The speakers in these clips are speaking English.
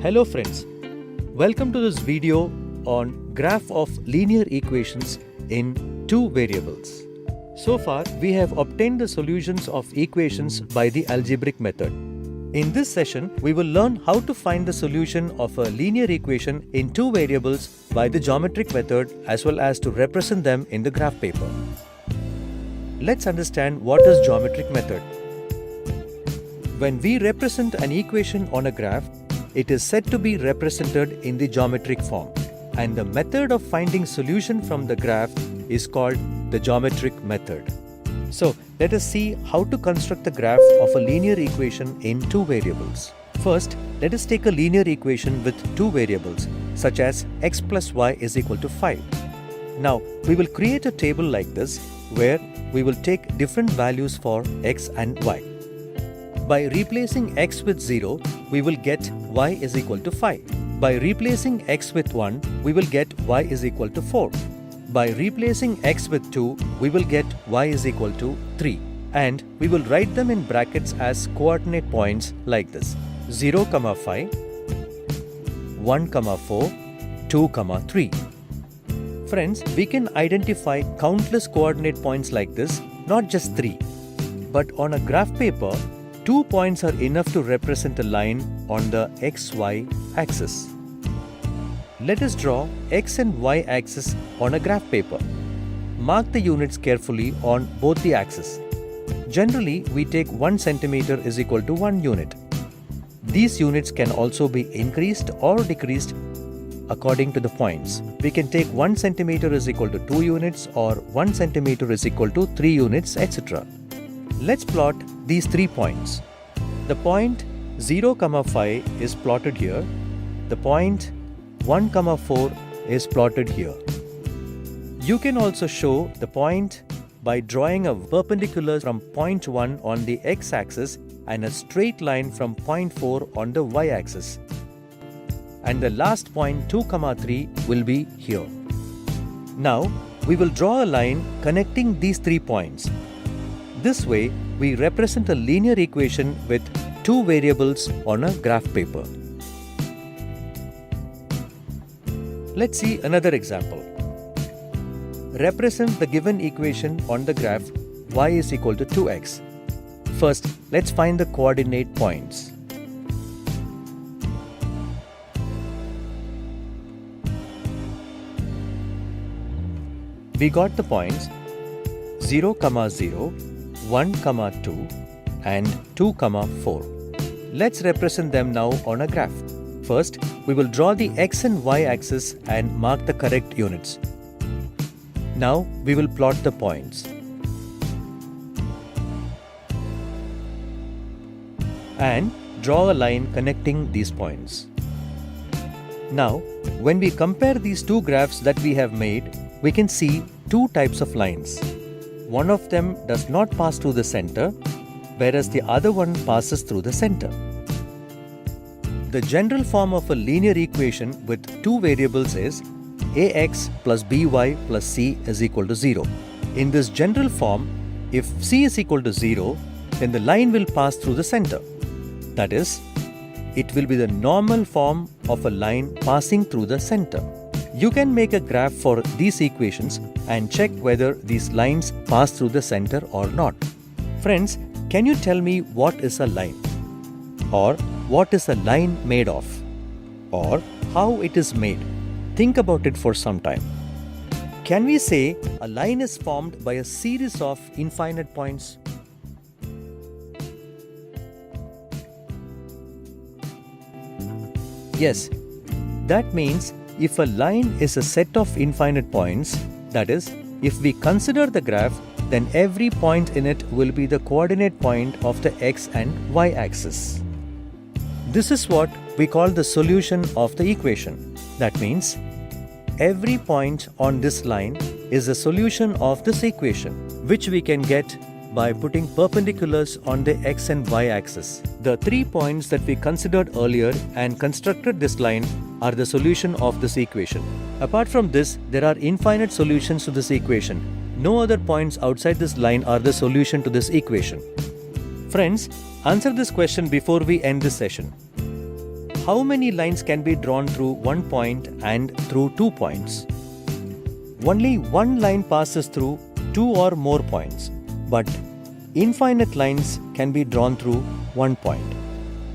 Hello friends, welcome to this video on graph of linear equations in two variables. So far we have obtained the solutions of equations by the algebraic method. In this session we will learn how to find the solution of a linear equation in two variables by the geometric method as well as to represent them in the graph paper. Let's understand what is geometric method. When we represent an equation on a graph, it is said to be represented in the geometric form, and the method of finding solution from the graph is called the geometric method. So let us see how to construct the graph of a linear equation in two variables. First, let us take a linear equation with two variables such as x plus y is equal to 5. Now we will create a table like this where we will take different values for x and y. By replacing x with 0, we will get y is equal to 5. By replacing x with 1, we will get y is equal to 4. By replacing x with 2, we will get y is equal to 3. And we will write them in brackets as coordinate points like this: 0, 5, 1, 4, 2, 3. Friends, we can identify countless coordinate points like this, not just 3. But on a graph paper, 2 points are enough to represent a line on the xy axis. Let us draw x and y axis on a graph paper. Mark the units carefully on both the axes. Generally, we take 1 centimeter is equal to 1 unit. These units can also be increased or decreased according to the points. We can take 1 centimeter is equal to 2 units or 1 centimeter is equal to 3 units, etc. Let's plot these 3 points. The point 0, 5 is plotted here. The point 1, 4 is plotted here. You can also show the point by drawing a perpendicular from point 1 on the x-axis and a straight line from point 4 on the y-axis. And the last point 2, 3 will be here. Now we will draw a line connecting these 3 points. This way, we represent a linear equation with two variables on a graph paper. Let's see another example. Represent the given equation on the graph y is equal to 2x. First, let's find the coordinate points. We got the points 0, 0, 1, 2 and 2, 4. Let's represent them now on a graph. First, we will draw the x and y axis and mark the correct units. Now we will plot the points. And draw a line connecting these points. Now, when we compare these two graphs that we have made, we can see two types of lines. One of them does not pass through the center, whereas the other one passes through the center. The general form of a linear equation with two variables is ax plus by plus c is equal to 0. In this general form, if c is equal to 0, then the line will pass through the center. That is, it will be the normal form of a line passing through the center. You can make a graph for these equations and check whether these lines pass through the center or not. Friends, can you tell me what is a line? Or what is a line made of? Or how it is made? Think about it for some time. Can we say a line is formed by a series of infinite points? Yes, that means if a line is a set of infinite points, that is, if we consider the graph, then every point in it will be the coordinate point of the x and y axis. This is what we call the solution of the equation. That means every point on this line is a solution of this equation, which we can get by putting perpendiculars on the x and y axis. The 3 points that we considered earlier and constructed this line are the solution of this equation. Apart from this, there are infinite solutions to this equation. No other points outside this line are the solution to this equation. Friends, answer this question before we end this session. how many lines can be drawn through one point and through 2 points? Only one line passes through 2 or more points, but infinite lines can be drawn through 1 point.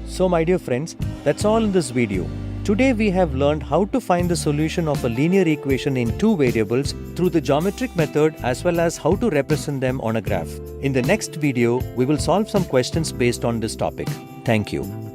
So my dear friends, that's all in this video. Today we have learned how to find the solution of a linear equation in 2 variables through the geometric method as well as how to represent them on a graph. In the next video, we will solve some questions based on this topic. Thank you.